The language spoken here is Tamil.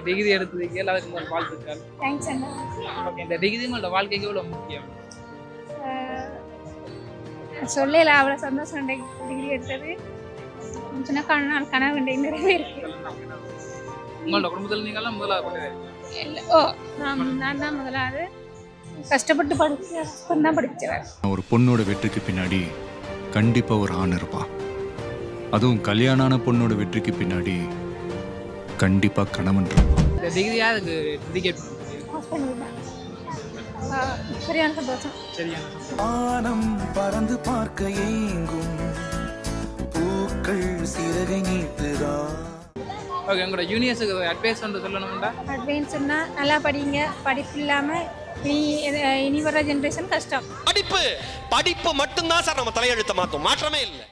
டிகிரி எடுத்ததுக்கு எல்லாருக்கும் ஒரு வாழ்த்துக்கள். தேங்க்ஸ் அண்ணா. ஓகே, இந்த டிகிரி உங்களோட வாழ்க்கைக்கு எவ்வளோ முக்கியம்? சொல்லல அவ்வளோ சந்தோஷம் டிகிரி எடுத்தது. சின்ன கனவு நிறைவேறிருக்கு. உங்களோட குடும்பத்தில் நீங்களாம் முதலாவது நான் தான் முதலாவது. கஷ்டப்பட்டு படிச்சு தான் படிச்சேன். ஒரு பொண்ணோட வெற்றிக்கு பின்னாடி கண்டிப்பா ஒரு ஆண் இருப்பான். அதுவும் கல்யாணான பொண்ணோட வெற்றிக்கு பின்னாடி கண்டிப்பா கணவன் இருப்பான். இந்த டிகிரியா அதுக்கு டெடிகேட் சரியான சந்தோஷம். சரியா வானம் பறந்து பார்க்க ஏங்கும் பூக்கள் சிறகை நீட்டுதா. ஓகே, உங்களோட ஜூனியர்ஸுக்கு அட்வைஸ் வந்து சொல்லணும்டா? அட்வான்ஸ்னா நல்லா படிங்க. படிப்பு இல்லாமல் இனி வர ஜென்ரேஷன் கஷ்டம். படிப்பு மட்டும்தான் சார் நம்ம தலையெழுத்த மாற்றமே இல்லை.